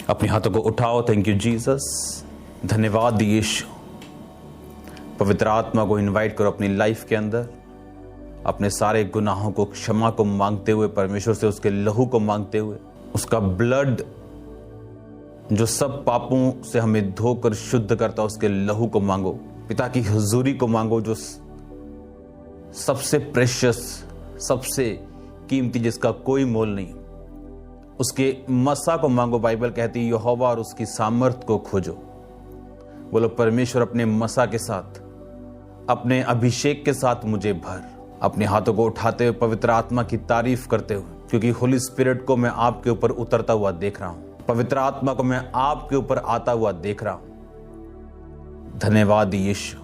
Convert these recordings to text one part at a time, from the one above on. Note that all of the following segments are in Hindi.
अपने हाथों को उठाओ। थैंक यू जीसस, धन्यवाद यीशु। पवित्र आत्मा को इनवाइट करो अपनी लाइफ के अंदर, अपने सारे गुनाहों को क्षमा को मांगते हुए, परमेश्वर से उसके लहू को मांगते हुए, उसका ब्लड जो सब पापों से हमें धोकर शुद्ध करता है, उसके लहू को मांगो। पिता की हुजूरी को मांगो, जो सबसे प्रेशियस, सबसे कीमती, जिसका कोई मोल नहीं, उसके मसा को मांगो। बाइबल कहती है यहोवा और उसकी सामर्थ को खोजो। बोलो परमेश्वर अपने मसा के साथ, अपने अभिषेक के साथ मुझे भर। अपने हाथों को उठाते हुए पवित्र आत्मा की तारीफ करते हुए, क्योंकि होली स्पिरिट को मैं आपके ऊपर उतरता हुआ देख रहा हूं, पवित्र आत्मा को मैं आपके ऊपर आता हुआ देख रहा हूं। धन्यवाद यीशु।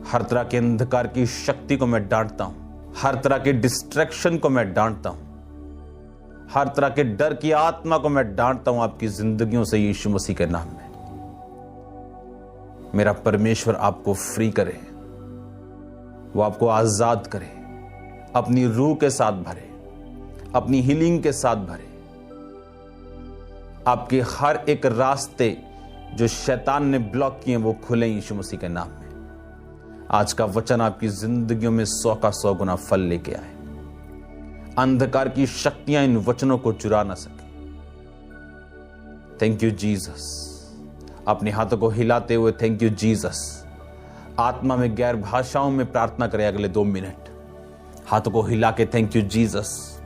हर तरह के अंधकार की शक्ति को मैं डांटता हूं, हर तरह के डिस्ट्रैक्शन को मैं डांटता हूं, हर तरह के डर की आत्मा को मैं डांटता हूं आपकी जिंदगियों से यीशु मसीह के नाम में। मेरा परमेश्वर आपको फ्री करे, वो आपको आजाद करे, अपनी रूह के साथ भरे, अपनी हीलिंग के साथ भरे। आपके हर एक रास्ते जो शैतान ने ब्लॉक किए वो खुले यीशु मसीह के नाम में। आज का वचन आपकी जिंदगियों में 100 का 100 गुना फल लेके आए। अंधकार की शक्तियां इन वचनों को चुरा ना सके। Thank you Jesus. अपने हाथों को हिलाते हुए थैंक यू जीसस। आत्मा में गैर भाषाओं में प्रार्थना करें अगले 2 मिनट। हाथों को हिला के thank you Jesus,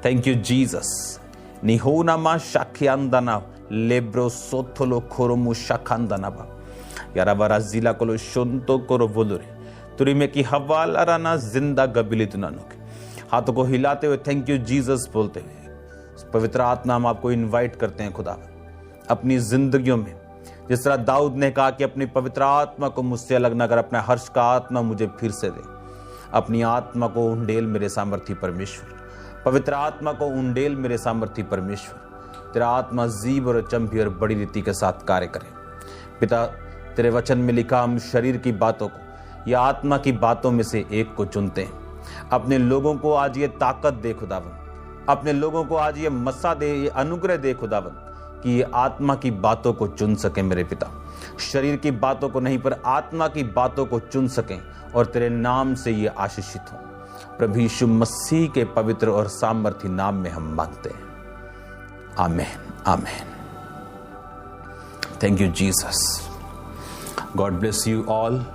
thank you Jesus. निहोना मा शाख्यांदना लेब्रो सोथोलो खोरोमु शाखांदना बा यारा बारा जिला कोलो शुंतो कोरो बोलुरे तुरी में की हवाला राना जिंदा गबिलित नानुके। हाथों को हिलाते हुए थैंक यू जीसस बोलते हुए पवित्र आत्मा हम आपको इनवाइट करते हैं खुदा अपनी जिंदगियों में। जिस तरह दाऊद ने कहा कि अपनी पवित्र आत्मा को मुझसे अलग न कर, अपना हर्ष का आत्मा मुझे फिर से दे। अपनी आत्मा को उंडेल मेरे सामर्थी परमेश्वर, पवित्र आत्मा को उंडेल मेरे सामर्थी परमेश्वर। तेरा आत्मा जीव और चंपी और बड़ी रीति के साथ कार्य करे। पिता, तेरे वचन में लिखा हम शरीर की बातों को या आत्मा की बातों में से एक को चुनते हैं। अपने लोगों को आज ये ताकत दे खुदावन, अपने लोगों को आज ये मसा दे, ये अनुग्रह दे खुदावन कि ये आत्मा की बातों को चुन सके मेरे पिता। शरीर की बातों को नहीं पर आत्मा की बातों को चुन सकें और तेरे नाम से ये आशीषित हो। प्रभु यीशु मसीह के पवित्र और सामर्थी नाम में हम मांगते हैं, आमीन, आमीन। Thank you Jesus. God bless you all.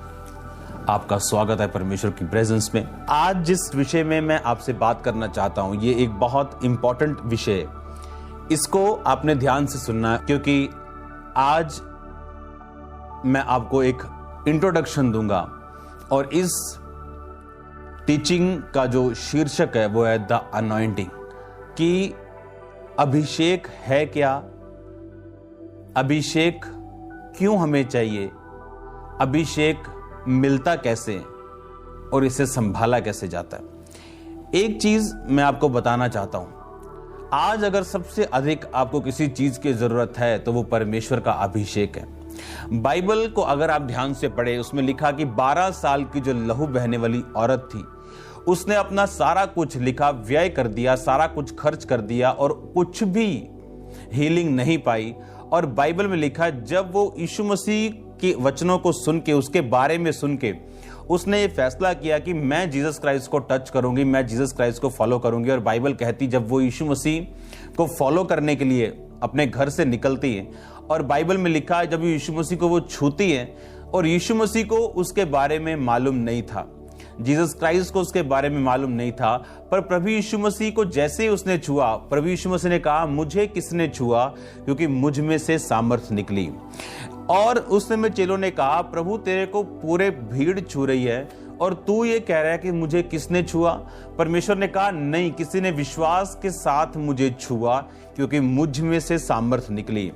आपका स्वागत है परमेश्वर की प्रेजेंस में। आज जिस विषय में मैं आपसे बात करना चाहता हूं, ये एक बहुत इंपॉर्टेंट विषय है। इसको आपने ध्यान से सुनना है, क्योंकि आज मैं आपको एक इंट्रोडक्शन दूंगा और इस टीचिंग का जो शीर्षक है वो है द अनॉइंटिंग। कि अभिषेक है क्या, अभिषेक क्यों हमें चाहिए, अभिषेक मिलता कैसे और इसे संभाला कैसे जाता है। एक चीज मैं आपको बताना चाहता हूं, आज अगर सबसे अधिक आपको किसी चीज की जरूरत है तो वो परमेश्वर का अभिषेक है। बाइबल को अगर आप ध्यान से पढ़े, उसमें लिखा कि 12 साल की जो लहू बहने वाली औरत थी, उसने अपना सारा कुछ लिखा व्यय कर दिया, सारा कुछ खर्च कर दिया और कुछ भी हीलिंग नहीं पाई। और बाइबल में लिखा जब वो यीशु मसीह के वचनों को सुन के, उसके बारे में सुन के, उसने ये फैसला किया कि मैं जीसस क्राइस्ट को टच करूंगी, मैं जीसस क्राइस्ट को फॉलो करूंगी। और बाइबल कहती जब वो यीशु मसीह को फॉलो करने के लिए अपने घर से निकलती है, और बाइबल में लिखा है जब यीशु मसीह को वो छूती है, और यीशु मसीह को उसके बारे में मालूम नहीं था, जीसस क्राइस्ट को उसके बारे में मालूम नहीं था, पर प्रभु यीशु मसीह को जैसे ही उसने छुआ, प्रभु यीशु मसीह ने कहा मुझे किसने छुआ, क्योंकि मुझ में से सामर्थ निकली। और उस समय चेलों ने कहा प्रभु तेरे को पूरे भीड़ छू रही है और तू ये कह रहा है कि मुझे किसने छुआ। परमेश्वर ने कहा नहीं, किसी ने विश्वास के साथ मुझे छुआ, क्योंकि मुझ में से सामर्थ निकली।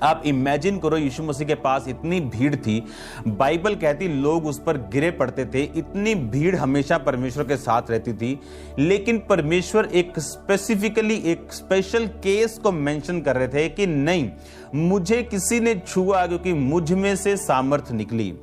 आप इमेजिन करो, यीशु मसीह के पास इतनी भीड़ थी, बाइबल कहती लोग उस पर गिरे पड़ते थे, इतनी भीड़ हमेशा परमेश्वर के साथ रहती थी, लेकिन परमेश्वर एक स्पेसिफिकली एक स्पेशल केस को मेंशन कर रहे थे कि नहीं, मुझे किसी ने छुआ क्योंकि मुझ में से सामर्थ्य निकली।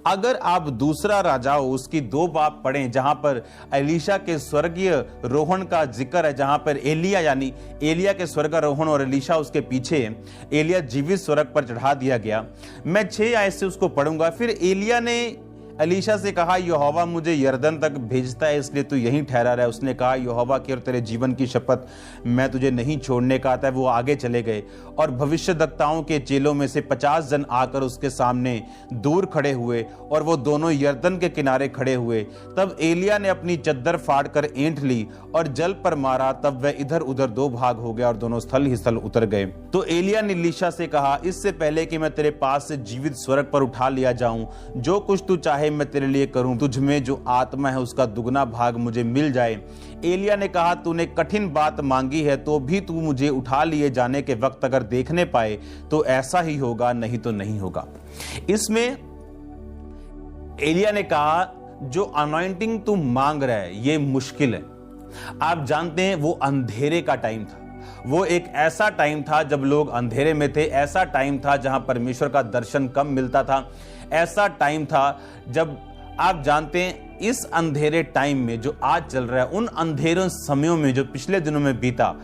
अगर आप दूसरा राजा उसकी 2 बाब पढ़ें, जहां पर एलीशा के स्वर्गीय रोहण का जिक्र है, जहां पर एलिया यानी एलिया के स्वर्गारोहण और एलीशा उसके पीछे, एलिया जीवित स्वर्ग पर चढ़ा दिया गया। मैं 6 आयत से उसको पढ़ूंगा। फिर एलिया ने एलीशा से कहा, यहोवा मुझे यरदन तक भेजता है, इसलिए तू यहीं ठहरा रहा। उसने कहा, यहोवा की और तेरे जीवन की शपथ, मैं तुझे नहीं छोड़ने का आता है। वो आगे चले गए और भविष्यद्वक्ताओं के चेलों में से 50 जन आकर उसके सामने दूर खड़े हुए और वो दोनों यरदन के किनारे खड़े हुए। तब एलिया ने अपनी चद्दर फाड़ कर ऐंठ ली और जल पर मारा, तब वह इधर उधर 2 भाग हो गया और दोनों स्थल ही स्थल उतर गए। तो एलिया ने एलीशा से कहा, इससे पहले कि मैं तेरे पास से जीवित स्वर्ग पर उठा लिया जाऊं, जो कुछ तू चाहे मैं तेरे लिए करूं, तुझ में जो आत्मा है उसका दुगना भाग मुझे मिल जाए। एलिया ने कहा, तूने कठिन बात मांगी है, तो भी तू मुझे उठा लिए जाने के वक्त अगर देखने पाए तो ऐसा ही होगा, नहीं तो नहीं होगा। इसमें एलिया ने कहा, जो अनॉइंटिंग तू मांग रहा है ये मुश्किल है। आप जानते हैं वो अंधेरे का टाइम था, वो एक ऐसा टाइम था जब लोग अंधेरे में थे, ऐसा टाइम था जहां परमेश्वर का दर्शन कम मिलता था, ऐसा टाइम था जब आप जानते हैं इस अंधेरे टाइम में जो आज चल रहा है, उन अंधेरों समयों में जो पिछले दिनों में बीता,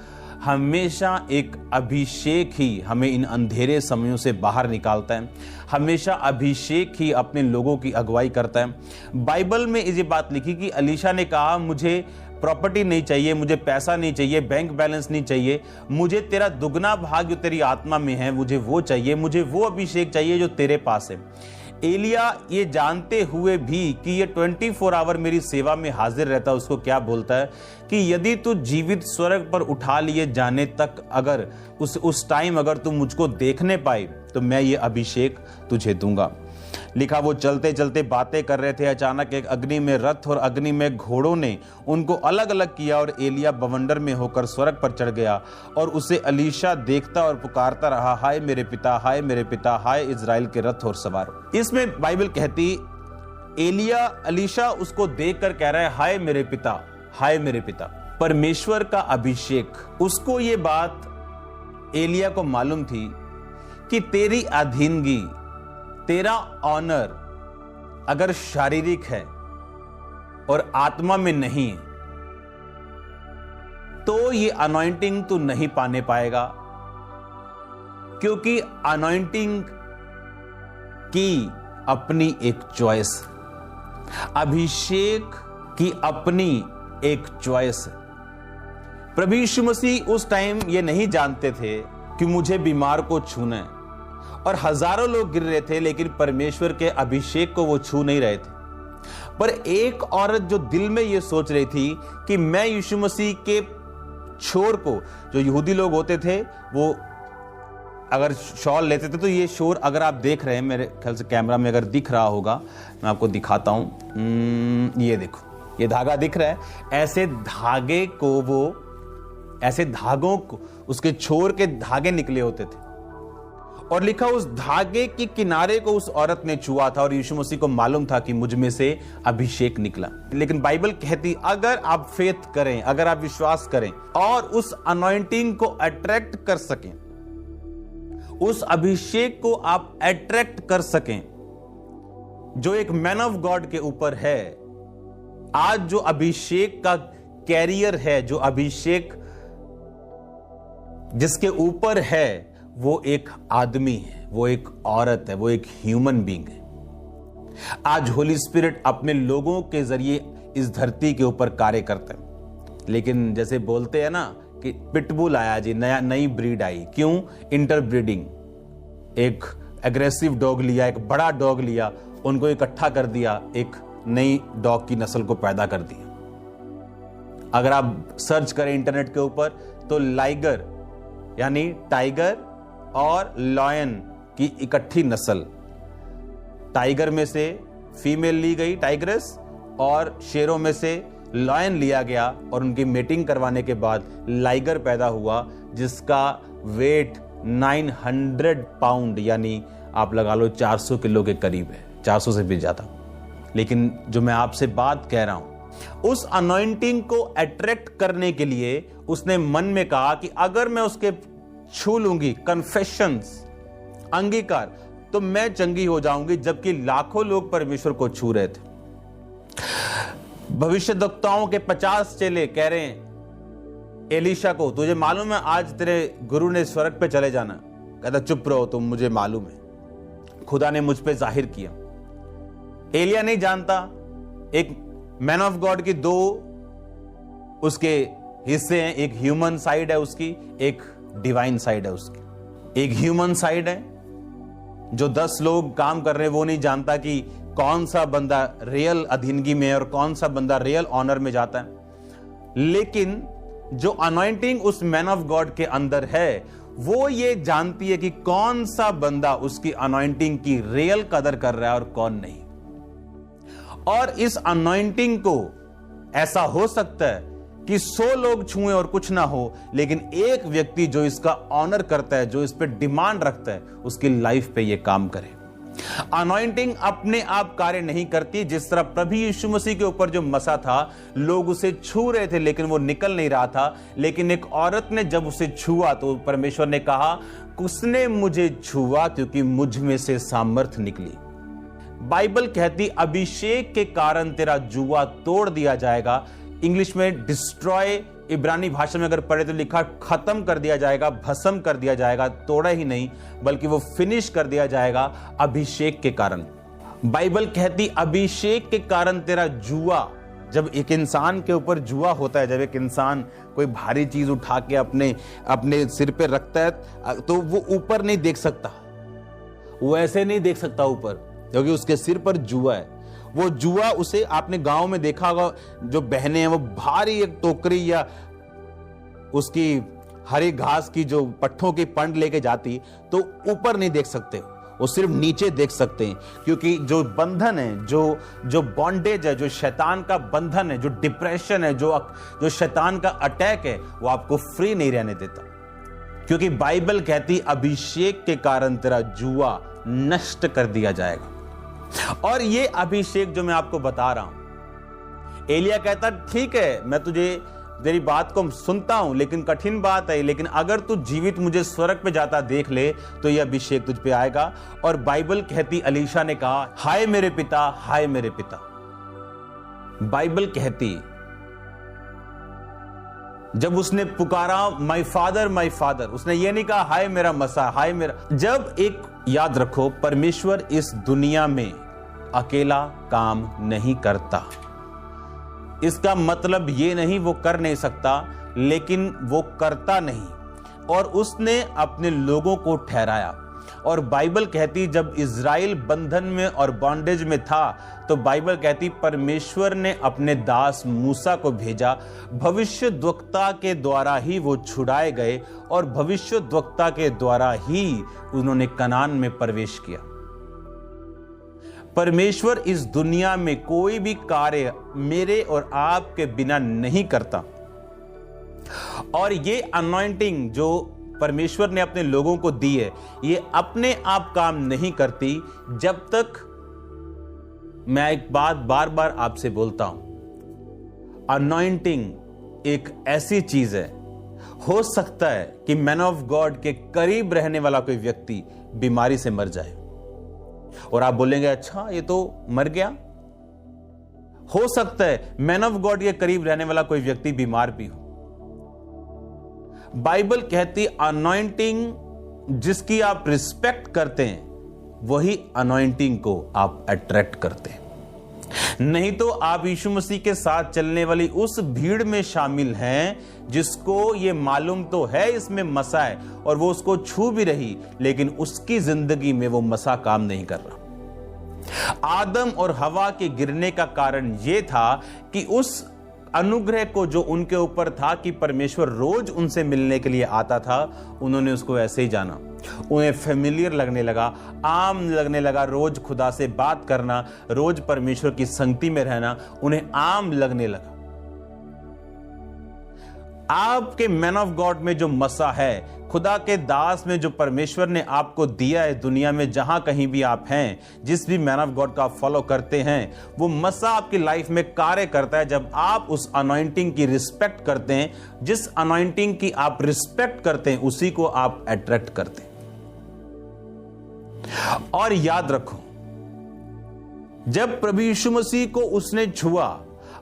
हमेशा एक अभिषेक ही हमें इन अंधेरे समयों से बाहर निकालता है। हमेशा अभिषेक ही अपने लोगों की अगुवाई करता है। बाइबल में ये बात लिखी कि एलीशा ने कहा, मुझे प्रॉपर्टी नहीं चाहिए, मुझे पैसा नहीं चाहिए, बैंक बैलेंस नहीं चाहिए, मुझे तेरा दुगना भाग जो तेरी आत्मा में है मुझे वो चाहिए, मुझे वो अभिषेक चाहिए जो तेरे पास है। एलिया ये जानते हुए भी कि ये 24 आवर मेरी सेवा में हाजिर रहता है, उसको क्या बोलता है कि यदि तू जीवित स्वर्ग पर उठा लिए जाने तक अगर उस टाइम अगर तू मुझको देखने पाए तो मैं ये अभिषेक तुझे दूंगा। लिखा, वो चलते चलते बातें कर रहे थे, अचानक एक अग्नि में रथ और अग्नि में घोड़ों ने उनको अलग अलग किया और एलिया बवंडर में होकर स्वर्ग पर चढ़ गया और उसे एलीशा देखता और पुकारता रहा, हाय मेरे पिता, हाय मेरे पिता, हाय इजराइल के रथ और सवार। इसमें बाइबल कहती एलीशा उसको देखकर कह रहा है, हाय मेरे पिता, हाय मेरे पिता। परमेश्वर का अभिषेक, उसको ये बात एलिया को मालूम थी कि तेरी अधीनगी, तेरा ऑनर अगर शारीरिक है और आत्मा में नहीं है तो ये अनॉइंटिंग तू नहीं पाने पाएगा, क्योंकि अनॉइंटिंग की अपनी एक चॉइस, अभिषेक की अपनी एक चॉइस है। प्रभु यीशु मसीह उस टाइम ये नहीं जानते थे कि मुझे बीमार को छूना है, और हजारों लोग गिर रहे थे लेकिन परमेश्वर के अभिषेक को वो छू नहीं रहे थे। पर एक औरत जो दिल में ये सोच रही थी कि मैं यीशु मसीह के शोर को, जो यहूदी लोग होते थे वो अगर शॉल लेते थे, तो ये शोर अगर आप देख रहे हैं, मेरे ख्याल से कैमरा में अगर दिख रहा होगा, मैं आपको दिखाता हूं, ये देखो, ये धागा दिख रहा है, ऐसे धागे को वो, ऐसे धागों को, उसके छोर के धागे निकले होते थे और लिखा उस धागे के किनारे को उस औरत ने छुआ था और यीशु मसीह को मालूम था कि मुझ में से अभिषेक निकला। लेकिन बाइबल कहती अगर आप फेथ करें, अगर आप विश्वास करें और उस अनॉइंटिंग को अट्रैक्ट कर सकें, उस अभिषेक को आप अट्रैक्ट कर सकें जो एक मैन ऑफ गॉड के ऊपर है, आज जो अभिषेक का कैरियर है, जो अभिषेक जिसके ऊपर है, वो एक आदमी है, वो एक औरत है, वो एक ह्यूमन बीइंग है। आज होली स्पिरिट अपने लोगों के जरिए इस धरती के ऊपर कार्य करते हैं। लेकिन जैसे बोलते हैं ना कि पिटबुल आया जी, नई ब्रीड आई, क्यों? इंटरब्रीडिंग। एक एग्रेसिव डॉग लिया, एक बड़ा डॉग लिया, उनको इकट्ठा कर दिया, एक नई डॉग की नस्ल को पैदा कर दिया। अगर आप सर्च करें इंटरनेट के ऊपर तो लाइगर यानी टाइगर और लॉयन की इकट्ठी नस्ल, टाइगर में से फीमेल ली गई टाइग्रेस और शेरों में से लॉयन लिया गया और उनकी मेटिंग करवाने के बाद लाइगर पैदा हुआ, जिसका वेट 900 पाउंड यानी आप लगा लो 400 किलो के करीब है, 400 से भी ज्यादा। लेकिन जो मैं आपसे बात कह रहा हूं, उस अनॉइंटिंग को अट्रैक्ट करने के लिए उसने मन में कहा कि अगर मैं उसके छू लूंगी, कन्फेशंस, अंगीकार, तो मैं चंगी हो जाऊंगी। जबकि लाखों लोग परमेश्वर को छू रहे थे। भविष्यद्वक्ताओं के 50 चेले कह रहे हैं एलीशा को, तुझे मालूम है आज तेरे गुरु ने स्वर्ग पे चले जाना। कहता चुप रहो तुम, मुझे मालूम है, खुदा ने मुझ पे जाहिर किया। एलिया नहीं जानता, एक मैन ऑफ गॉड की दो उसके हिस्से हैं, एक ह्यूमन साइड है उसकी, एक डिवाइन साइड है उसकी। एक ह्यूमन साइड है जो 10 लोग काम कर रहे हैं, वो नहीं जानता कि कौन सा बंदा रियल अधीनगी में है और कौन सा बंदा रियल ऑनर में जाता है। लेकिन जो अनॉइंटिंग उस मैन ऑफ गॉड के अंदर है, वो ये जानती है कि कौन सा बंदा उसकी अनॉइंटिंग की रियल कदर कर रहा है और कौन नहीं। और इस अनॉइंटिंग को ऐसा हो सकता है कि 100 लोग छुएं और कुछ ना हो, लेकिन एक व्यक्ति जो इसका ऑनर करता है, जो इस पे डिमांड रखता है, उसकी लाइफ पे ये काम करे। अनॉइंटिंग अपने आप कार्य नहीं करती। जिस तरह प्रभु यीशु मसीह के ऊपर जो मसा था, लोग उसे छू रहे थे लेकिन वो निकल नहीं रहा था। लेकिन एक औरत ने जब उसे छुआ तो परमेश्वर ने कहा, उसने मुझे छुआ क्योंकि मुझ में से सामर्थ्य निकली। बाइबल कहती अभिषेक के कारण तेरा जुआ तोड़ दिया जाएगा। इंग्लिश में डिस्ट्रॉय, इब्रानी भाषा में अगर पढ़े तो लिखा खत्म कर दिया जाएगा, भस्म कर दिया जाएगा। तोड़ा ही नहीं बल्कि वो फिनिश कर दिया जाएगा अभिषेक के कारण। बाइबल कहती अभिषेक के कारण तेरा जुआ, जब एक इंसान के ऊपर जुआ होता है, जब एक इंसान कोई भारी चीज उठा के अपने सिर पे रखता है, तो वो ऊपर नहीं देख सकता, वो ऐसे नहीं देख सकता ऊपर, क्योंकि उसके सिर पर जुआ है। वो जुआ उसे आपने गांव में देखा होगा, जो बहनें हैं वो भारी एक टोकरी या उसकी हरी घास की जो पट्ठों की पंड लेके जाती, तो ऊपर नहीं देख सकते, वो सिर्फ नीचे देख सकते हैं। क्योंकि जो बंधन है, जो बॉन्डेज है, जो शैतान का बंधन है, जो डिप्रेशन है, जो शैतान का अटैक है, वो आपको फ्री नहीं रहने देता। क्योंकि बाइबल कहती अभिषेक के कारण तेरा जुआ नष्ट कर दिया जाएगा। और ये अभिषेक जो मैं आपको बता रहा हूं, एलिया कहता ठीक है, मैं तेरी बात को सुनता हूं, लेकिन कठिन बात है, लेकिन अगर तू जीवित मुझे स्वर्ग पे जाता देख ले तो यह अभिषेक तुझ पे आएगा। और बाइबल कहती एलीशा ने कहा, हाय मेरे पिता, हाय मेरे पिता। बाइबल कहती जब उसने पुकारा माय फादर, उसने ये नहीं कहा हाय मेरा मसा, हाय मेरा। जब एक याद रखो, परमेश्वर इस दुनिया में अकेला काम नहीं करता। इसका मतलब ये नहीं वो कर नहीं सकता, लेकिन वो करता नहीं, और उसने अपने लोगों को ठहराया। और बाइबल कहती जब इज़राइल बंधन में और बॉन्डेज में था, तो बाइबल कहती परमेश्वर ने अपने दास मूसा को भेजा, भविष्यद्वक्ता के द्वारा ही वो छुड़ाए गए, और भविष्यद्वक्ता के द्वारा ही उन्होंने कनान में प्रवेश किया। परमेश्वर इस दुनिया में कोई भी कार्य मेरे और आपके बिना नहीं करता। और ये अनॉइंटिंग जो परमेश्वर ने अपने लोगों को दी है, ये अपने आप काम नहीं करती। जब तक, मैं एक बात बार बार आपसे बोलता हूं, अनॉइंटिंग एक ऐसी चीज है, हो सकता है कि मैन ऑफ गॉड के करीब रहने वाला कोई व्यक्ति बीमारी से मर जाए, और आप बोलेंगे अच्छा ये तो मर गया। हो सकता है मैन ऑफ गॉड के करीब रहने वाला कोई व्यक्ति बीमार भी हो। बाइबल कहती अनॉइंटिंग जिसकी आप रिस्पेक्ट करते हैं, वही अनॉइंटिंग को आप अट्रैक्ट करते हैं। नहीं तो आप यीशु मसीह के साथ चलने वाली उस भीड़ में शामिल हैं जिसको ये मालूम तो है इसमें मसा है, और वो उसको छू भी रही, लेकिन उसकी जिंदगी में वो मसा काम नहीं कर रहा। आदम और हवा के गिरने का कारण ये था कि उस अनुग्रह को जो उनके ऊपर था कि परमेश्वर रोज उनसे मिलने के लिए आता था, उन्होंने उसको ऐसे ही जाना। उन्हें फेमिलियर लगने लगा, आम लगने लगा, रोज खुदा से बात करना, रोज परमेश्वर की संगति में रहना उन्हें आम लगने लगा। आपके मैन ऑफ गॉड में जो मसा है, खुदा के दास में जो परमेश्वर ने आपको दिया है, दुनिया में जहां कहीं भी आप हैं, जिस भी मैन ऑफ गॉड का आप फॉलो करते हैं, वो मसा आपकी लाइफ में कार्य करता है जब आप उस अनॉइंटिंग की रिस्पेक्ट करते हैं। जिस अनॉइंटिंग की आप रिस्पेक्ट करते हैं उसी को आप अट्रैक्ट करते हैं। और याद रखो, जब प्रभु यीशु मसीह को उसने छुआ,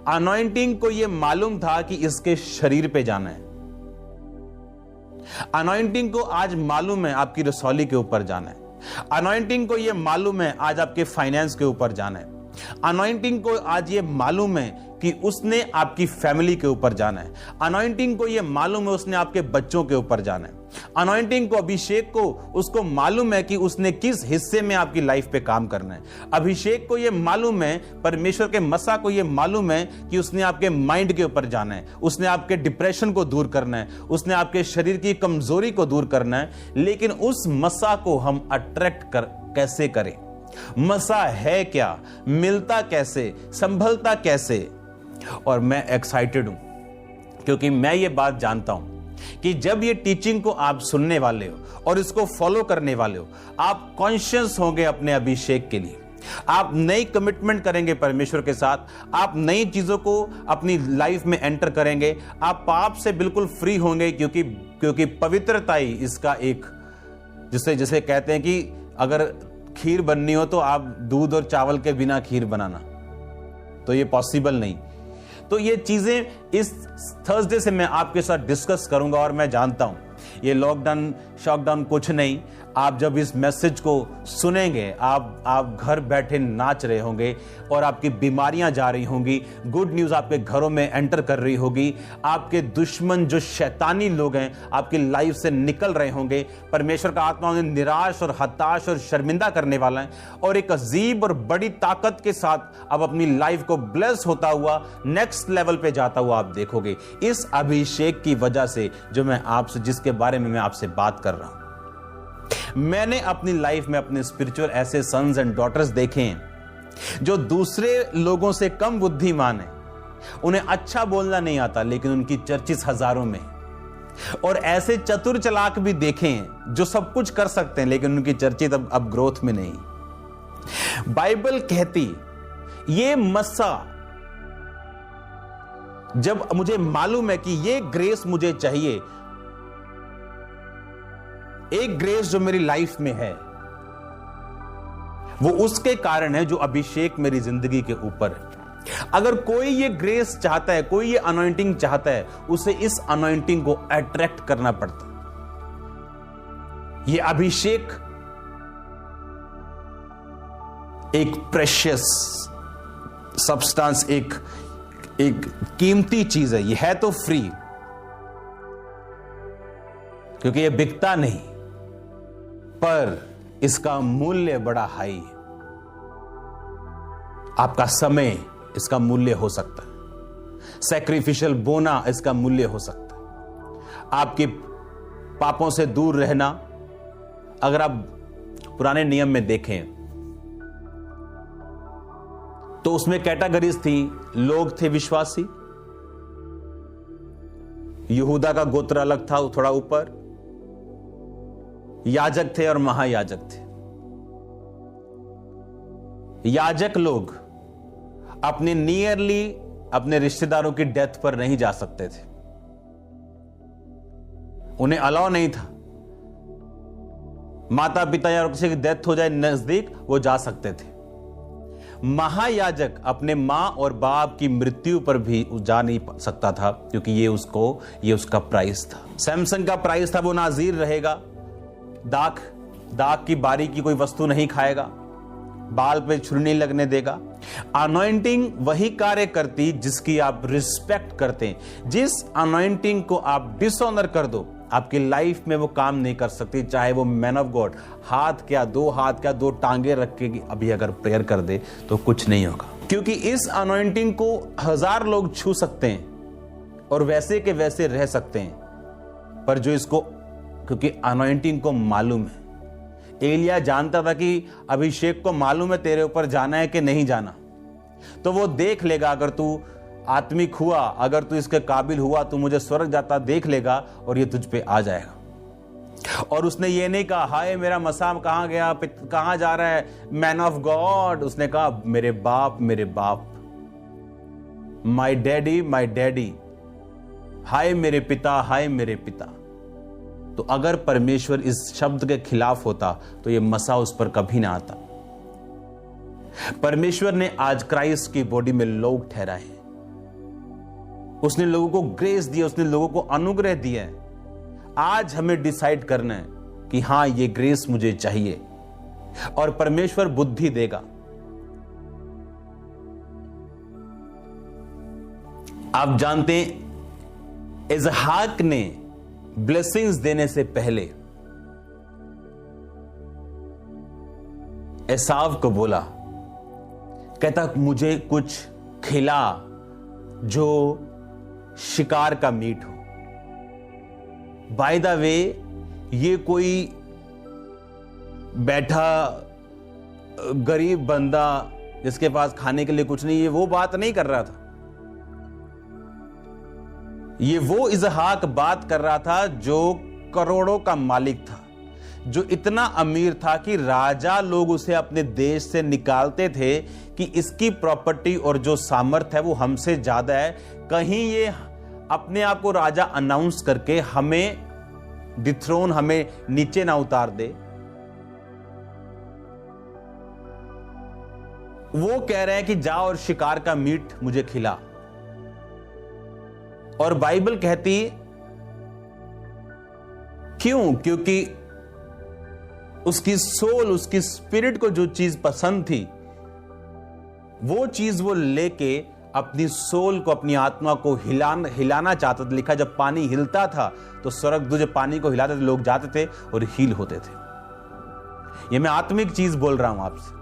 अनॉइंटिंग को यह मालूम था कि इसके शरीर पे जाना है। अनॉइंटिंग को आज मालूम है आपकी रसौली के ऊपर जाना है। अनॉइंटिंग को यह मालूम है आज आपके फाइनेंस के ऊपर जाना है। अनॉइंटिंग को आज ये मालूम है कि उसने आपकी फैमिली के ऊपर जाना है। अनॉइंटिंग को ये मालूम है उसने आपके बच्चों के ऊपर जाना है। अनॉइंटिंग को, अभिषेक को, उसको मालूम है कि उसने किस हिस्से में आपकी लाइफ पे काम करना है। अभिषेक को ये मालूम है, परमेश्वर के मसा को ये मालूम है कि उसने आपके माइंड के ऊपर जाना है, उसने आपके डिप्रेशन को दूर करना है, उसने आपके शरीर की कमजोरी को दूर करना है। लेकिन उस मसा को हम अट्रैक्ट कैसे करें? मसा है क्या, मिलता कैसे, संभलता कैसे? और मैं एक्साइटेड हूं क्योंकि मैं ये बात जानता हूं कि जब ये टीचिंग को आप सुनने वाले हो और इसको फॉलो करने वाले हो, आप कॉन्शियस होंगे अपने अभिषेक के लिए। आप नई कमिटमेंट करेंगे परमेश्वर के साथ, आप नई चीजों को अपनी लाइफ में एंटर करेंगे, आप पाप से बिल्कुल फ्री होंगे क्योंकि पवित्रता ही इसका एक, जिसे कहते हैं कि अगर खीर बननी हो तो आप दूध और चावल के बिना खीर बनाना, तो ये पॉसिबल नहीं। तो ये चीजें इस थर्सडे से मैं आपके साथ डिस्कस करूंगा। और मैं जानता हूं ये लॉकडाउन शॉकडाउन कुछ नहीं, आप जब इस मैसेज को सुनेंगे, आप घर बैठे नाच रहे होंगे और आपकी बीमारियां जा रही होंगी, गुड न्यूज आपके घरों में एंटर कर रही होगी, आपके दुश्मन जो शैतानी लोग हैं आपकी लाइफ से निकल रहे होंगे। परमेश्वर का आत्मा उन्हें निराश और हताश और शर्मिंदा करने वाला है और एक अजीब और बड़ी ताकत के साथ अब अपनी लाइफ को ब्लेस होता हुआ नेक्स्ट लेवल पे जाता हुआ आप देखोगे, इस अभिषेक की वजह से जो मैं आपसे, जिसके बारे में मैं आपसे बात कर रहा हूं। मैंने अपनी लाइफ में अपने स्पिरिचुअल ऐसे सन्स एंड डॉटर्स देखे हैं जो दूसरे लोगों से कम बुद्धिमान हैं, उन्हें अच्छा बोलना नहीं आता लेकिन उनकी चर्चिस हजारों में, और ऐसे चतुर चालाक भी देखे हैं जो सब कुछ कर सकते हैं लेकिन उनकी चर्चित अब ग्रोथ में नहीं। बाइबल कहती ये मसा, जब मुझे मालूम है कि ये ग्रेस मुझे चाहिए, एक ग्रेस जो मेरी लाइफ में है वो उसके कारण है जो अभिषेक मेरी जिंदगी के ऊपर है। अगर कोई ये ग्रेस चाहता है, कोई ये अनॉइंटिंग चाहता है, उसे इस अनॉइंटिंग को अट्रैक्ट करना पड़ता है। ये अभिषेक एक प्रेशियस सब्सटेंस, एक कीमती चीज है। ये है तो फ्री क्योंकि ये बिकता नहीं, पर इसका मूल्य बड़ा हाई है। आपका समय इसका मूल्य हो सकता है, सैक्रिफिशियल बोना इसका मूल्य हो सकता है, आपके पापों से दूर रहना। अगर आप पुराने नियम में देखें तो उसमें कैटेगरीज थी, लोग थे विश्वासी, यहूदा का गोत्र अलग था थोड़ा ऊपर, याजक थे और महायाजक थे। याजक लोग अपने नियरली अपने रिश्तेदारों की डेथ पर नहीं जा सकते थे, उन्हें अलाउ नहीं था। माता पिता या किसी की डेथ हो जाए नजदीक, वो जा सकते थे। महायाजक अपने मां और बाप की मृत्यु पर भी जा नहीं सकता था क्योंकि ये उसका प्राइस था। सैमसन का प्राइस था, वो नाजीर रहेगा, दाग की बारी की कोई वस्तु नहीं खाएगा, बाल पे छुरी नहीं लगने देगा। अनॉइंटिंग वही कार्य करती जिसकी आप रिस्पेक्ट करते हैं। जिस अनॉइंटिंग को आप डिसऑनर कर दो, आपकी लाइफ में वो काम नहीं कर सकती। चाहे वो मैन ऑफ गॉड हाथ क्या, दो हाथ क्या, दो टांगे रख के अभी अगर प्रेयर कर दे तो कुछ नहीं होगा, क्योंकि इस अनॉइंटिंग को 1000 लोग छू सकते हैं और वैसे के वैसे रह सकते हैं, पर जो इसको, क्योंकि अनॉइंटिंग को मालूम है। एलिया जानता था कि अभिषेक को मालूम है तेरे ऊपर जाना है कि नहीं जाना, तो वो देख लेगा। अगर तू आत्मिक हुआ, अगर तू इसके काबिल हुआ, तू मुझे स्वर्ग जाता देख लेगा और ये तुझ पे आ जाएगा। और उसने ये नहीं कहा हाय मेरा मसा कहां गया, कहां जा रहा है मैन ऑफ गॉड। उसने कहा मेरे बाप, मेरे बाप, माय डैडी, हाय मेरे पिता, हाय मेरे पिता। तो अगर परमेश्वर इस शब्द के खिलाफ होता तो ये मसा उस पर कभी ना आता। परमेश्वर ने आज क्राइस्ट की बॉडी में लोग ठहराए, उसने लोगों को ग्रेस दिया, उसने लोगों को अनुग्रह दिया है। आज हमें डिसाइड करना है कि हां ये ग्रेस मुझे चाहिए, और परमेश्वर बुद्धि देगा। आप जानते हैं इसहाक ने ब्लेसिंग्स देने से पहले एसाव को बोला, कहता मुझे कुछ खिला जो शिकार का मीट हो। बाय द वे, ये कोई बैठा गरीब बंदा जिसके पास खाने के लिए कुछ नहीं है वो बात नहीं कर रहा था। ये वो इसहाक बात कर रहा था जो करोड़ों का मालिक था, जो इतना अमीर था कि राजा लोग उसे अपने देश से निकालते थे कि इसकी प्रॉपर्टी और जो सामर्थ है वो हमसे ज्यादा है, कहीं ये अपने आप को राजा अनाउंस करके हमें डिथ्रोन, हमें नीचे ना उतार दे। वो कह रहे हैं कि जा और शिकार का मीट मुझे खिला। और बाइबल कहती क्यों? क्योंकि उसकी सोल, उसकी स्पिरिट को जो चीज पसंद थी वो चीज वो लेके अपनी सोल को, अपनी आत्मा को हिलाना चाहता था। लिखा जब पानी हिलता था तो स्वर्गदूत जब पानी को हिलाते थे लोग जाते थे और हील होते थे। ये मैं आत्मिक चीज बोल रहा हूं आपसे।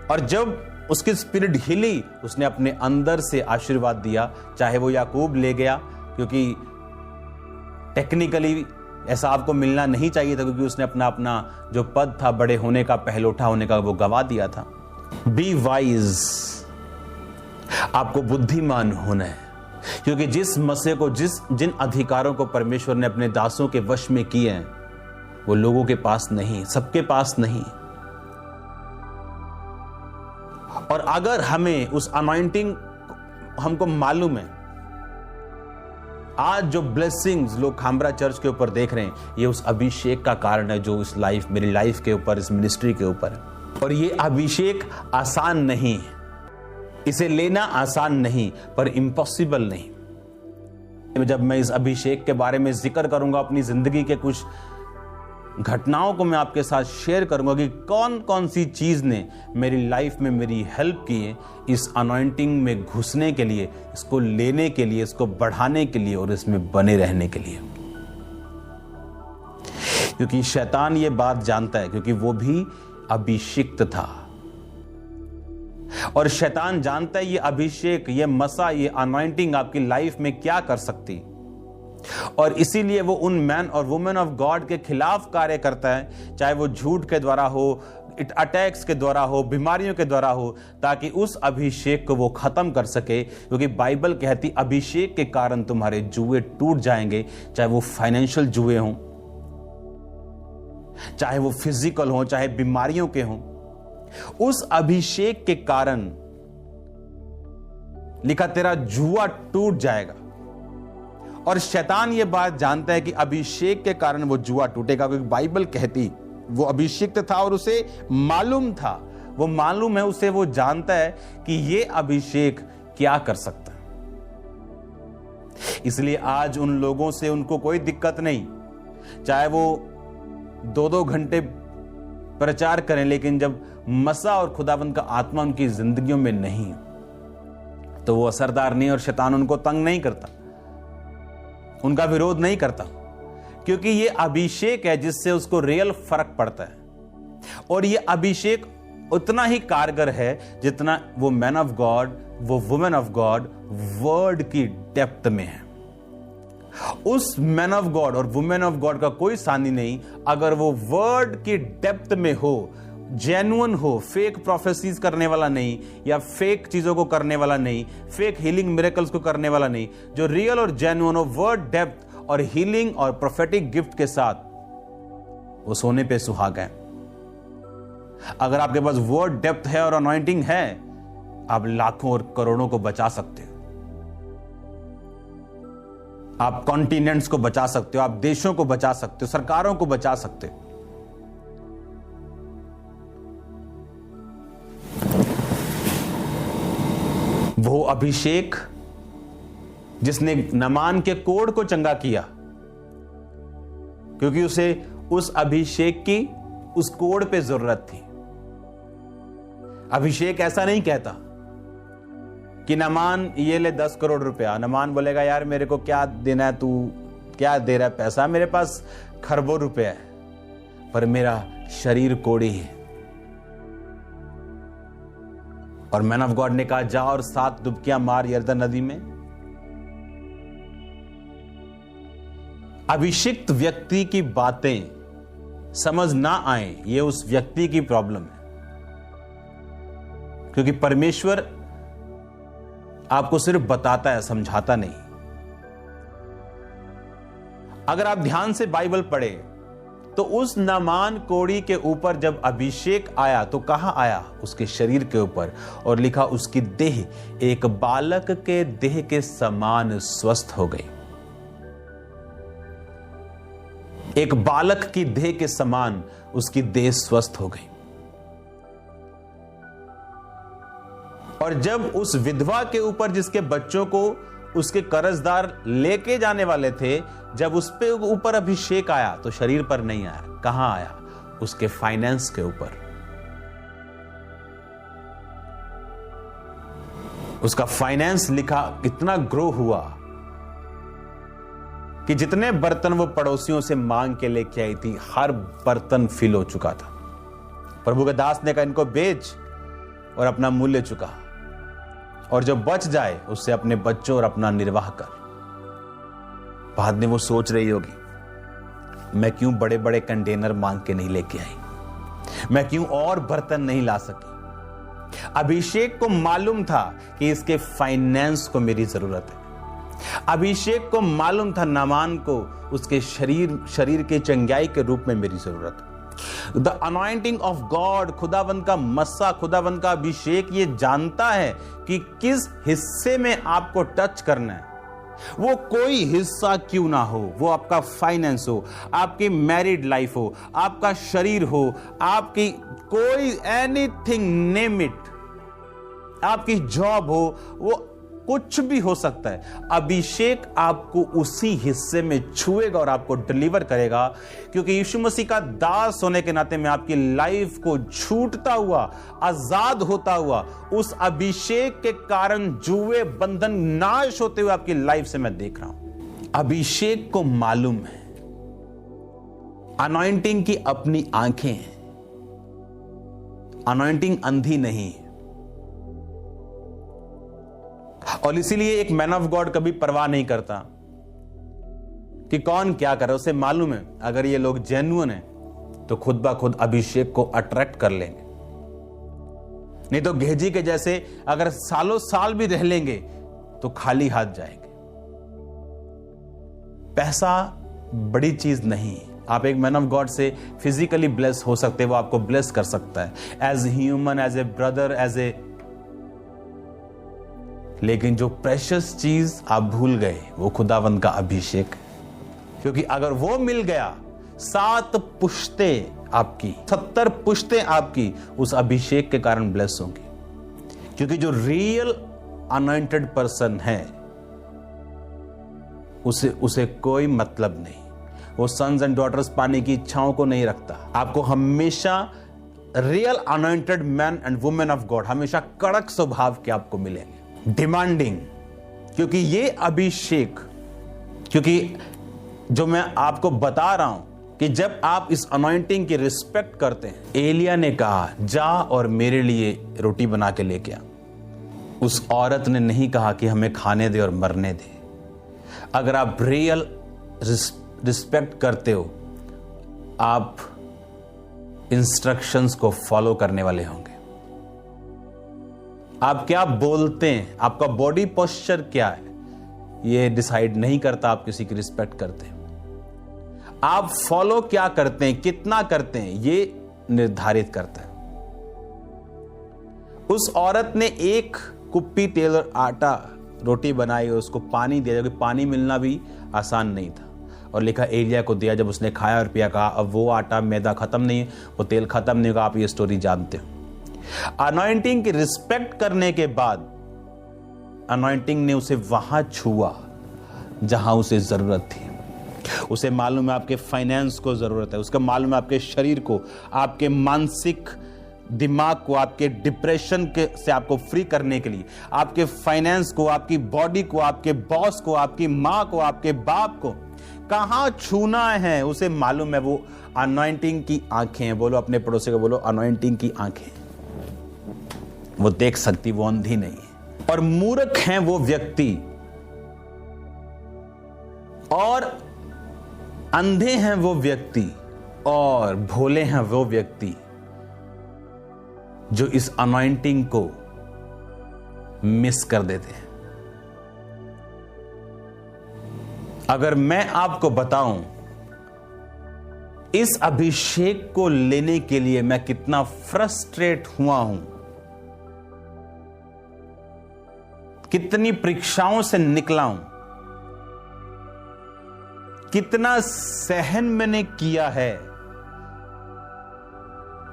और जब उसकी स्पिरिट हिली, उसने अपने अंदर से आशीर्वाद दिया, चाहे वो याकूब ले गया, क्योंकि टेक्निकली ऐसा आपको मिलना नहीं चाहिए था, क्योंकि उसने अपना जो पद था बड़े होने का, पहलोठा होने का, वो गवा दिया था। बी वाइज, आपको बुद्धिमान होना है, क्योंकि जिस मसे को, जिन अधिकारों को परमेश्वर ने अपने दासों के वश में किए हैं वो लोगों के पास नहीं, सबके पास नहीं। और अगर हमें उस अनॉइंटिंग, हमको मालूम है आज जो ब्लेसिंग्स लोग खामरा चर्च के ऊपर देख रहे हैं, ये उस अभिषेक का कारण है जो इस लाइफ, मेरी लाइफ के ऊपर, इस मिनिस्ट्री के ऊपर है। और ये अभिषेक आसान नहीं है, इसे लेना आसान नहीं, पर इम्पॉसिबल नहीं। जब मैं इस अभिषेक के बारे में जिक्र करूंगा, अपनी जिंदगी के कुछ घटनाओं को मैं आपके साथ शेयर करूंगा कि कौन कौन सी चीज ने मेरी लाइफ में मेरी हेल्प की है इस अनॉइंटिंग में घुसने के लिए, इसको लेने के लिए, इसको बढ़ाने के लिए और इसमें बने रहने के लिए। क्योंकि शैतान ये बात जानता है, क्योंकि वो भी अभिषिक्त था। और शैतान जानता है ये अभिषेक, ये मसा, ये अनॉइंटिंग आपकी लाइफ में क्या कर सकती, और इसीलिए वो उन मैन और वुमेन ऑफ गॉड के खिलाफ कार्य करता है, चाहे वो झूठ के द्वारा हो, अटैक्स के द्वारा हो, बीमारियों के द्वारा हो, ताकि उस अभिषेक को वो खत्म कर सके। क्योंकि बाइबल कहती अभिषेक के कारण तुम्हारे जुए टूट जाएंगे, चाहे वो फाइनेंशियल जुए हों, चाहे वो फिजिकल हों, चाहे बीमारियों के हों। उस अभिषेक के कारण लिखा तेरा जुआ टूट जाएगा। और शैतान ये बात जानता है कि अभिषेक के कारण वो जुआ टूटेगा, क्योंकि बाइबल कहती वो अभिषिक्त था और उसे मालूम था, वो मालूम है उसे, वो जानता है कि ये अभिषेक क्या कर सकता है। इसलिए आज उन लोगों से उनको कोई दिक्कत नहीं, चाहे वो 2-2 घंटे प्रचार करें, लेकिन जब मसा और खुदाबंद का आत्मा उनकी जिंदगियों में नहीं तो वो असरदार नहीं, और शैतान उनको तंग नहीं करता, उनका विरोध नहीं करता, क्योंकि ये अभिषेक है जिससे उसको रियल फर्क पड़ता है। और ये अभिषेक उतना ही कारगर है जितना वो मैन ऑफ गॉड, वो वुमेन ऑफ गॉड वर्ड की डेप्थ में है। उस मैन ऑफ गॉड और वुमेन ऑफ गॉड का कोई सानी नहीं अगर वो वर्ड की डेप्थ में हो, जेन्युइन हो, फेक प्रोफेसीज करने वाला नहीं, या फेक चीजों को करने वाला नहीं, फेक हीलिंग मिरेकल्स को करने वाला नहीं, जो रियल और जेन्युइन हो, वर्ड डेप्थ और हीलिंग और प्रोफेटिक गिफ्ट के साथ वो सोने पे सुहागा है। अगर आपके पास वर्ड डेप्थ है और अनॉइंटिंग है, आप लाखों और करोड़ों को बचा सकते हो। आप कॉन्टिनेंट्स को बचा सकते हो, आप देशों को बचा सकते हो, सरकारों को बचा सकते हो। वो अभिषेक जिसने नामान के कोढ़ को चंगा किया, क्योंकि उसे उस अभिषेक की उस कोढ़ पे जरूरत थी। अभिषेक ऐसा नहीं कहता कि नामान ये ले 10 करोड़ रुपया। नामान बोलेगा यार मेरे को क्या देना है, तू क्या दे रहा है पैसा, मेरे पास खरबों रुपया है, पर मेरा शरीर कोढ़ी है। और मैन ऑफ गॉड ने कहा जा और 7 डुबकियां मार यरदन नदी में। अभिषिक्त व्यक्ति की बातें समझ ना आए, ये उस व्यक्ति की प्रॉब्लम है, क्योंकि परमेश्वर आपको सिर्फ बताता है, समझाता नहीं। अगर आप ध्यान से बाइबल पढ़े तो उस नामान कोढ़ी के ऊपर जब अभिषेक आया तो कहां आया? उसके शरीर के ऊपर, और लिखा उसकी देह एक बालक के देह के समान स्वस्थ हो गई। एक बालक की देह के समान उसकी देह स्वस्थ हो गई। और जब उस विधवा के ऊपर जिसके बच्चों को उसके कर्जदार लेके जाने वाले थे, जब उस पे ऊपर अभिषेक आया तो शरीर पर नहीं आया। कहां आया? उसके फाइनेंस के ऊपर। उसका फाइनेंस लिखा इतना ग्रो हुआ कि जितने बर्तन वो पड़ोसियों से मांग के लेके आई थी, हर बर्तन फिल हो चुका था। प्रभु के दास ने कहा इनको बेच और अपना मूल्य चुका, और जो बच जाए उससे अपने बच्चों और अपना निर्वाह कर। बाद में वो सोच रही होगी मैं क्यों बड़े बड़े कंटेनर मांग के नहीं लेके आई, मैं क्यों और बर्तन नहीं ला सकी। अभिषेक को मालूम था कि इसके फाइनेंस को मेरी जरूरत है। अभिषेक को मालूम था नामान को उसके शरीर के चंगाई के रूप में मेरी जरूरत है। द अनॉइंटिंग ऑफ गॉड, खुदावंद का मस्सा, खुदावंद का अभिषेक ये जानता है कि किस हिस्से में आपको टच करना है। वो कोई हिस्सा क्यों ना हो, वो आपका फाइनेंस हो, आपकी मैरिड लाइफ हो, आपका शरीर हो, आपकी कोई एनीथिंग नेम इट, आपकी जॉब हो, वो कुछ भी हो सकता है। अभिषेक आपको उसी हिस्से में छुएगा और आपको डिलीवर करेगा, क्योंकि यीशु मसीह का दास होने के नाते मैं आपकी लाइफ को छूटता हुआ, आजाद होता हुआ, उस अभिषेक के कारण जुए बंधन नाश होते हुए आपकी लाइफ से मैं देख रहा हूं। अभिषेक को मालूम है, अनॉइंटिंग की अपनी आंखें हैं। अनॉइंटिंग अंधी नहीं है, और इसीलिए एक मैन ऑफ गॉड कभी परवाह नहीं करता कि कौन क्या करे। उसे मालूम है अगर ये लोग जेन्युइन हैं तो खुद ब खुद अभिषेक को अट्रैक्ट कर लेंगे, नहीं तो गेहजी के जैसे अगर सालों साल भी रह लेंगे तो खाली हाथ जाएंगे। पैसा बड़ी चीज नहीं है। आप एक मैन ऑफ गॉड से फिजिकली ब्लेस हो सकते हैं, वो आपको ब्लेस कर सकता है as human, as a brother, as a, लेकिन जो प्रेशियस चीज आप भूल गए वो खुदावंद का अभिषेक है। क्योंकि अगर वो मिल गया, 7 पुश्तें आपकी, 70 पुश्तें आपकी उस अभिषेक के कारण ब्लेस होंगी। क्योंकि जो रियल अनॉइंटेड पर्सन है उसे कोई मतलब नहीं, वो सन्स एंड डॉटर्स पाने की इच्छाओं को नहीं रखता। आपको हमेशा real anointed man and women of God हमेशा कड़क स्वभाव के आपको मिलेंगे, डिमांडिंग। क्योंकि ये अभिषेक, क्योंकि जो मैं आपको बता रहा हूं कि जब आप इस अनॉइंटिंग की रिस्पेक्ट करते हैं, एलिया ने कहा जा और मेरे लिए रोटी बना के लेके आ। उस औरत ने नहीं कहा कि हमें खाने दे और मरने दे। अगर आप रियल रिस्पेक्ट करते हो, आप इंस्ट्रक्शंस को फॉलो करने वाले होंगे। आप क्या बोलते हैं, आपका बॉडी पोस्चर क्या है, ये डिसाइड नहीं करता आप किसी की रिस्पेक्ट करते हैं। आप फॉलो क्या करते हैं, कितना करते हैं, ये निर्धारित करता है। उस औरत ने एक कुप्पी तेल और आटा रोटी बनाई और उसको पानी दिया, क्योंकि पानी मिलना भी आसान नहीं था, और लिखा एलिया को दिया। जब उसने खाया और पिया, कहा अब वो आटा मैदा खत्म नहीं है, वो तेल खत्म नहीं होगा। आप ये स्टोरी जानते हो। अनॉइंटिंग की रिस्पेक्ट करने के बाद अनॉइंटिंग ने उसे वहां छुआ जहां उसे जरूरत थी। उसे मालूम है आपके फाइनेंस को जरूरत है, उसका मालूम है आपके शरीर को, आपके मानसिक दिमाग को, आपके डिप्रेशन के से आपको फ्री करने के लिए, आपके फाइनेंस को, आपकी बॉडी को, आपके बॉस को, आपकी माँ को, आपके बाप को कहां छूना है उसे मालूम है। वो अनॉइंटिंग की आंखें हैं। बोलो अपने पड़ोसी को, बोलो अनॉइंटिंग की आंखें। वो देख सकती, वो अंधी नहीं है। और मूर्ख हैं वो व्यक्ति और अंधे हैं वो व्यक्ति और भोले हैं वो व्यक्ति जो इस अनॉइंटिंग को मिस कर देते हैं। अगर मैं आपको बताऊं इस अभिषेक को लेने के लिए मैं कितना फ्रस्ट्रेट हुआ हूं, कितनी परीक्षाओं से निकला हूं, कितना सहन मैंने किया है।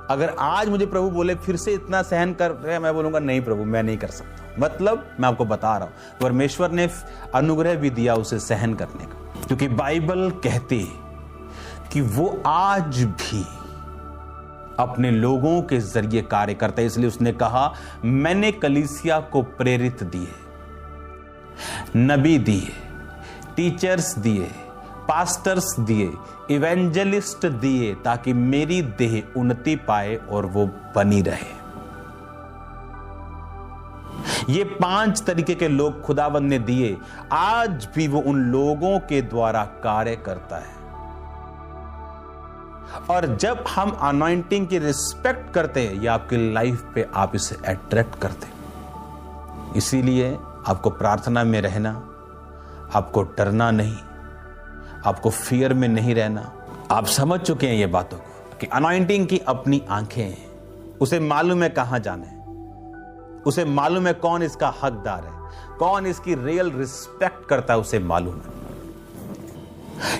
अगर आज मुझे प्रभु बोले फिर से इतना सहन कर रहे हैं, मैं बोलूंगा नहीं प्रभु, मैं नहीं कर सकता। मतलब मैं आपको बता रहा हूं, परमेश्वर ने अनुग्रह भी दिया उसे सहन करने का, क्योंकि बाइबल कहती है कि वो आज भी अपने लोगों के जरिए कार्य करता है। इसलिए उसने कहा मैंने कलीसिया को प्रेरित दिए, नबी दिए, टीचर्स दिए, पास्टर्स दिए, इवेंजलिस्ट दिए, ताकि मेरी देह उन्नति पाए और वो बनी रहे। ये 5 तरीके के लोग खुदावंद ने दिए, आज भी वो उन लोगों के द्वारा कार्य करता है। और जब हम अनॉइंटिंग की रिस्पेक्ट करते हैं, ये आपकी लाइफ पे आप इसे अट्रैक्ट करते हैं। इसीलिए आपको प्रार्थना में रहना, आपको डरना नहीं, आपको फियर में नहीं रहना। आप समझ चुके हैं ये बातों को कि अनॉइंटिंग की अपनी आंखें हैं, उसे मालूम है कहां जाना है, उसे मालूम है कौन इसका हकदार है, कौन इसकी रियल रिस्पेक्ट करता है, उसे मालूम है।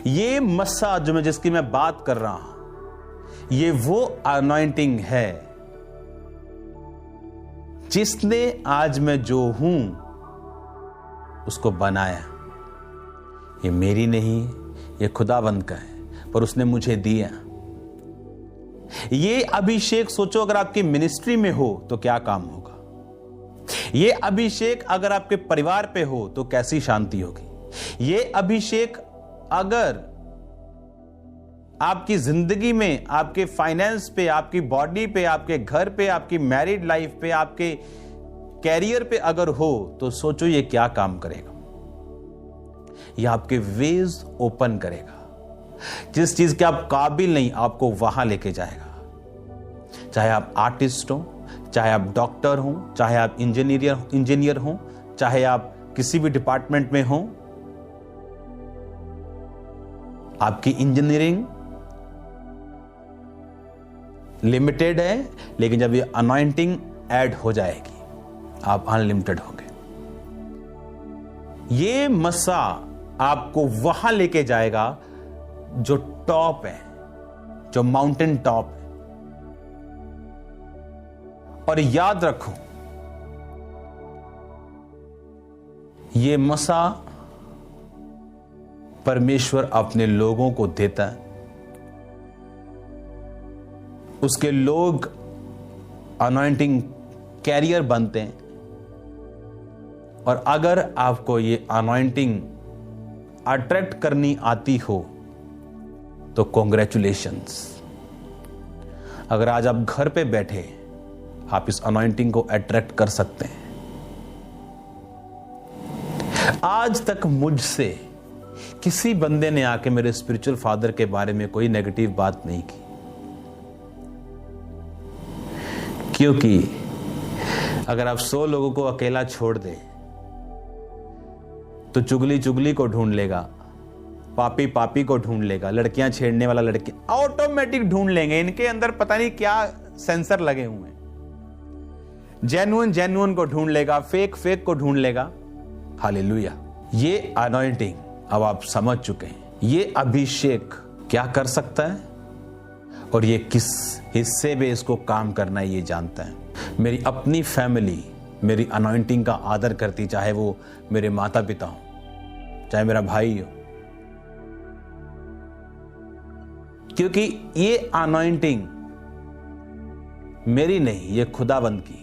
ये मस्सा जो मैं जिसकी मैं बात कर रहा हूं, ये वो अनॉइंटिंग है जिसने आज मैं जो हूं उसको बनाया। ये मेरी नहीं, ये खुदावंद का है, पर उसने मुझे दिया। ये अभिषेक सोचो अगर आपकी मिनिस्ट्री में हो तो क्या काम होगा। ये अभिषेक अगर आपके परिवार पे हो तो कैसी शांति होगी। ये अभिषेक अगर आपकी जिंदगी में, आपके फाइनेंस पे, आपकी बॉडी पे, आपके घर पे, आपकी मैरिड लाइफ पे, आपके कैरियर पे अगर हो तो सोचो ये क्या काम करेगा। ये आपके वेज ओपन करेगा। जिस चीज के आप काबिल नहीं, आपको वहां लेके जाएगा। चाहे आप आर्टिस्ट हो, चाहे आप डॉक्टर हो, चाहे आप इंजीनियर हो, चाहे आप किसी भी डिपार्टमेंट में हो, आपकी इंजीनियरिंग लिमिटेड है, लेकिन जब ये अनॉइंटिंग ऐड हो जाएगी आप अनलिमिटेड होंगे। ये मस्सा आपको वहां लेके जाएगा जो टॉप है, जो माउंटेन टॉप है। और याद रखो, ये मसा परमेश्वर अपने लोगों को देता है। उसके लोग अनॉइंटिंग कैरियर बनते हैं। और अगर आपको ये अनॉइंटिंग अट्रैक्ट करनी आती हो तो कॉन्ग्रेचुलेशंस। अगर आज आप घर पे बैठे आप इस अनॉइंटिंग को अट्रैक्ट कर सकते हैं। आज तक मुझसे किसी बंदे ने आके मेरे स्पिरिचुअल फादर के बारे में कोई नेगेटिव बात नहीं की, क्योंकि अगर आप 100 लोगों को अकेला छोड़ दें तो चुगली चुगली को ढूंढ लेगा, पापी पापी को ढूंढ लेगा, लड़कियां छेड़ने वाला लड़की ऑटोमेटिक ढूंढ लेंगे। इनके अंदर पता नहीं क्या सेंसर लगे हुए हैं। जेन्युइन को ढूंढ लेगा, फेक को ढूंढ लेगा। हालेलुया। ये अनॉइंटिंग, अब आप समझ चुके हैं, ये अभिषेक क्या कर सकता है और ये किस हिस्से में इसको काम करना है ये जानता है। मेरी अपनी फैमिली मेरी अनॉइंटिंग का आदर करती, चाहे वो मेरे माता पिता हो, चाहे मेरा भाई हो, क्योंकि ये अनॉइंटिंग मेरी नहीं, ये खुदाबंद की।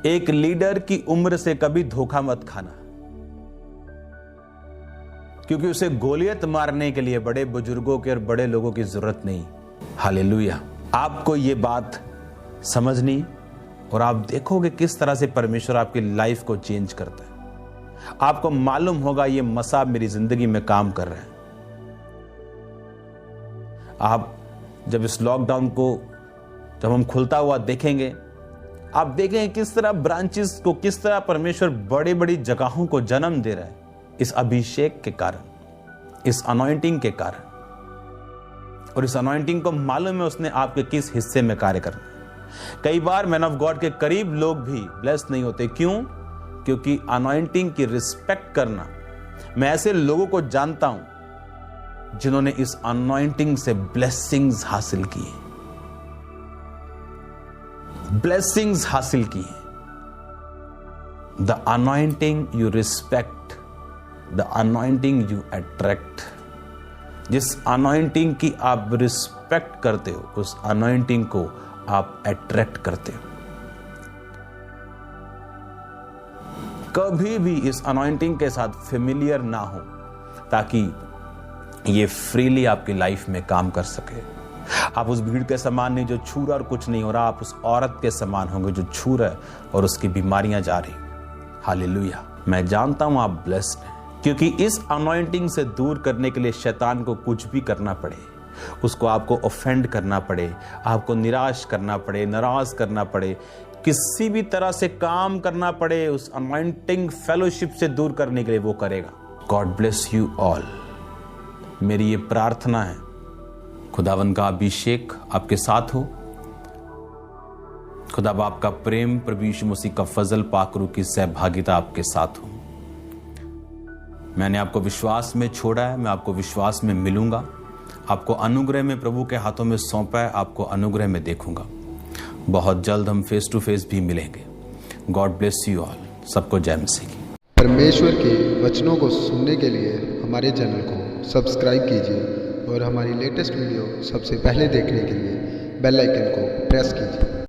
एक लीडर की उम्र से कभी धोखा मत खाना, क्योंकि उसे गोलियत मारने के लिए बड़े बुजुर्गों के और बड़े लोगों की जरूरत नहीं। हालेलुया। आपको ये बात समझनी और आप देखोगे किस तरह से परमेश्वर आपकी लाइफ को चेंज करता है। आपको मालूम होगा ये मसा मेरी जिंदगी में काम कर रहा है। आप जब इस लॉकडाउन को जब हम खुलता हुआ देखेंगे, आप देखेंगे किस तरह ब्रांचेस को, किस तरह परमेश्वर बड़ी बड़ी जगहों को जन्म दे रहा है, इस अभिषेक के कारण, इस अनॉइंटिंग के कारण। और इस अनॉइंटिंग को मालूम है उसने आपके किस हिस्से में कार्य करना है। कई बार मैन ऑफ गॉड के करीब लोग भी ब्लेस नहीं होते। क्यों? क्योंकि अनॉइंटिंग की रिस्पेक्ट करना, मैं ऐसे लोगों को जानता हूं जिन्होंने इस अनॉइंटिंग से ब्लेसिंग्स हासिल की, ब्लेसिंग्स हासिल की। The anointing you respect, the anointing you attract. जिस अनॉइंटिंग की आप रिस्पेक्ट करते हो, उस अनॉइंटिंग को आप अट्रैक्ट करते हो। कभी भी इस अनॉइंटिंग के साथ फेमिलियर ना हो, ताकि ये फ्रीली आपकी लाइफ में काम कर सके। आप उस भीड़ के समान नहीं जो छू रहा और कुछ नहीं हो रहा, आप उस औरत के समान होंगे जो छू रहा है और उसकी बीमारियां जा रही। हालेलुया। मैं जानता हूं आप ब्लेस्ड हैं, क्योंकि इस अनॉइंटिंग से दूर करने के लिए शैतान को कुछ भी करना पड़े, उसको आपको ऑफेंड करना पड़े, आपको निराश करना पड़े, नाराज करना पड़े, किसी भी तरह से काम करना पड़े, उस अनॉइंटिंग फेलोशिप से दूर करने के लिए वो करेगा। God bless you all. मेरी ये प्रार्थना है, खुदावन का अभिषेक आपके साथ हो, खुदा बाप का प्रेम, प्रभु यीशु मसीह का फजल, पाकरू की सहभागिता आपके साथ हो। मैंने आपको विश्वास में छोड़ा है, मैं आपको विश्वास में मिलूंगा। आपको अनुग्रह में प्रभु के हाथों में सौंपा है, आपको अनुग्रह में देखूंगा। बहुत जल्द हम फेस टू फेस भी मिलेंगे। God bless you all. सबको जय मसीह की। परमेश्वर के वचनों को सुनने के लिए हमारे चैनल को सब्सक्राइब कीजिए और हमारी लेटेस्ट वीडियो सबसे पहले देखने के लिए बेल आइकन को प्रेस कीजिए।